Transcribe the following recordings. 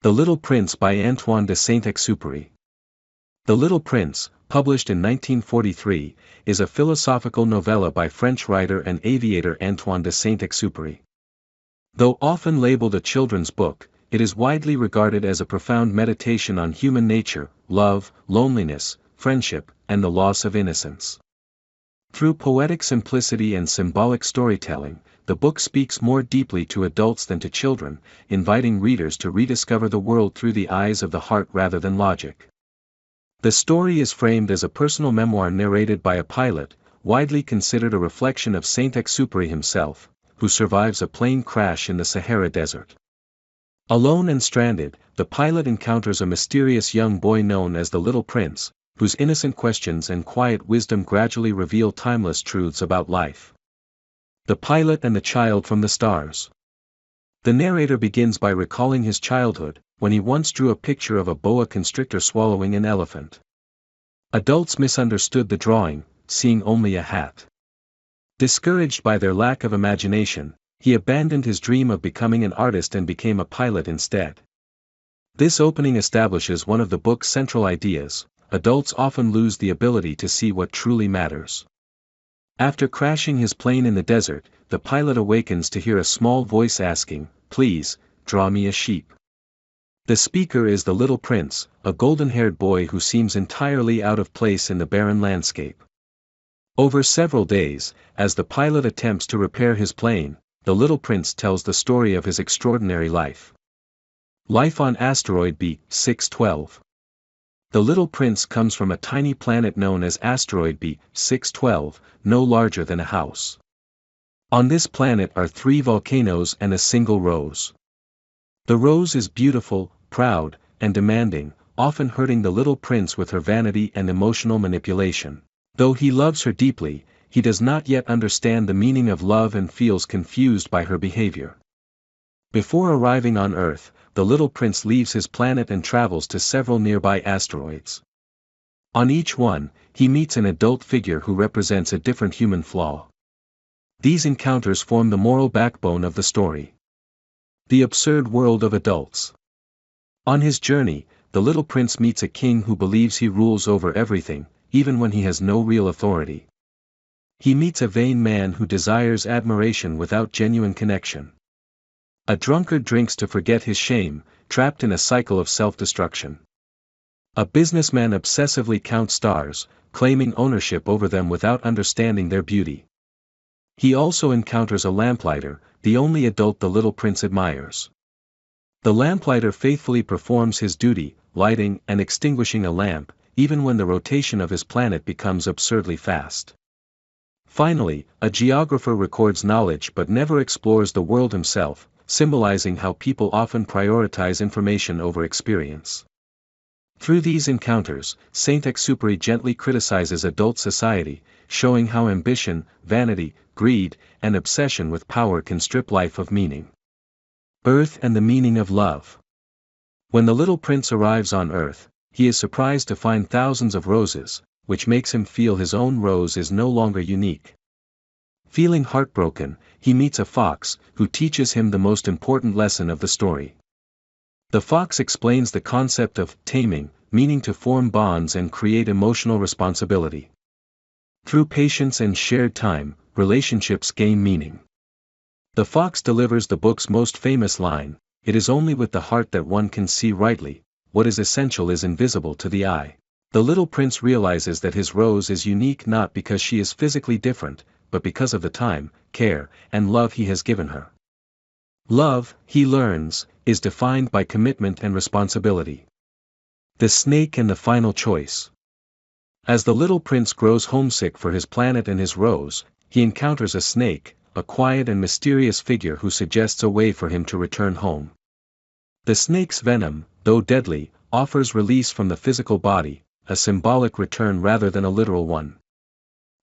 The Little Prince by Antoine de Saint-Exupéry. The Little Prince, published in 1943, is a philosophical novella by French writer and aviator Antoine de Saint-Exupéry. Though often labeled a children's book, it is widely regarded as a profound meditation on human nature, love, loneliness, friendship, and the loss of innocence. Through poetic simplicity and symbolic storytelling, the book speaks more deeply to adults than to children, inviting readers to rediscover the world through the eyes of the heart rather than logic. The story is framed as a personal memoir narrated by a pilot, widely considered a reflection of Saint-Exupéry himself, who survives a plane crash in the Sahara Desert. Alone and stranded, the pilot encounters a mysterious young boy known as the Little Prince, whose innocent questions and quiet wisdom gradually reveal timeless truths about life. The Pilot and the Child from the Stars. The narrator begins by recalling his childhood, when he once drew a picture of a boa constrictor swallowing an elephant. Adults misunderstood the drawing, seeing only a hat. Discouraged by their lack of imagination, he abandoned his dream of becoming an artist and became a pilot instead. This opening establishes one of the book's central ideas: adults often lose the ability to see what truly matters. After crashing his plane in the desert, the pilot awakens to hear a small voice asking, "Please, draw me a sheep." The speaker is the Little Prince, a golden-haired boy who seems entirely out of place in the barren landscape. Over several days, as the pilot attempts to repair his plane, the Little Prince tells the story of his extraordinary life. Life on asteroid B612. The Little Prince comes from a tiny planet known as asteroid B612, no larger than a house. On this planet are 3 volcanoes and a single rose. The rose is beautiful, proud, and demanding, often hurting the Little Prince with her vanity and emotional manipulation. Though he loves her deeply, he does not yet understand the meaning of love and feels confused by her behavior. Before arriving on Earth, the Little Prince leaves his planet and travels to several nearby asteroids. On each one, he meets an adult figure who represents a different human flaw. These encounters form the moral backbone of the story. The absurd world of adults. On his journey, the Little Prince meets a king who believes he rules over everything, even when he has no real authority. He meets a vain man who desires admiration without genuine connection. A drunkard drinks to forget his shame, trapped in a cycle of self-destruction. A businessman obsessively counts stars, claiming ownership over them without understanding their beauty. He also encounters a lamplighter, the only adult the Little Prince admires. The lamplighter faithfully performs his duty, lighting and extinguishing a lamp, even when the rotation of his planet becomes absurdly fast. Finally, a geographer records knowledge but never explores the world himself, symbolizing how people often prioritize information over experience. Through these encounters, Saint-Exupéry gently criticizes adult society, showing how ambition, vanity, greed, and obsession with power can strip life of meaning. Earth and the meaning of love. When the Little Prince arrives on Earth, he is surprised to find thousands of roses, which makes him feel his own rose is no longer unique. Feeling heartbroken, he meets a fox, who teaches him the most important lesson of the story. The fox explains the concept of taming, meaning to form bonds and create emotional responsibility. Through patience and shared time, relationships gain meaning. The fox delivers the book's most famous line: "It is only with the heart that one can see rightly, what is essential is invisible to the eye." The Little Prince realizes that his rose is unique not because she is physically different, but because of the time, care, and love he has given her. Love, he learns, is defined by commitment and responsibility. The snake and the final choice. As the Little Prince grows homesick for his planet and his rose, he encounters a snake, a quiet and mysterious figure who suggests a way for him to return home. The snake's venom, though deadly, offers release from the physical body, a symbolic return rather than a literal one.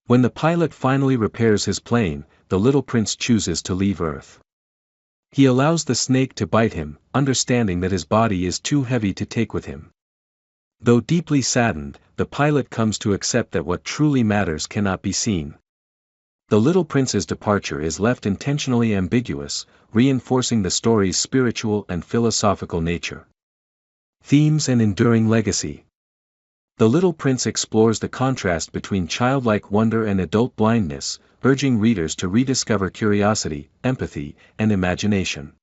When the pilot finally repairs his plane, the Little Prince chooses to leave Earth. He allows the snake to bite him, understanding that his body is too heavy to take with him. Though deeply saddened, the pilot comes to accept that what truly matters cannot be seen. The Little Prince's departure is left intentionally ambiguous, reinforcing the story's spiritual and philosophical nature. Themes and enduring legacy. The Little Prince explores the contrast between childlike wonder and adult blindness, urging readers to rediscover curiosity, empathy, and imagination.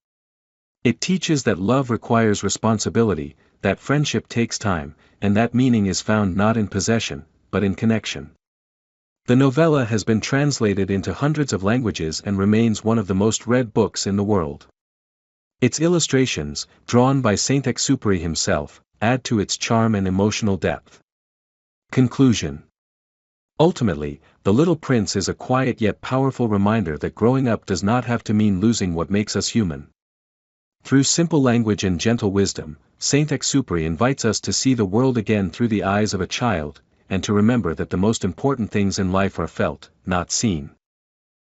It teaches that love requires responsibility, that friendship takes time, and that meaning is found not in possession, but in connection. The novella has been translated into hundreds of languages and remains one of the most read books in the world. Its illustrations, drawn by Saint-Exupéry himself, add to its charm and emotional depth. Conclusion. Ultimately, The Little Prince is a quiet yet powerful reminder that growing up does not have to mean losing what makes us human. Through simple language and gentle wisdom, Saint-Exupéry invites us to see the world again through the eyes of a child, and to remember that the most important things in life are felt, not seen.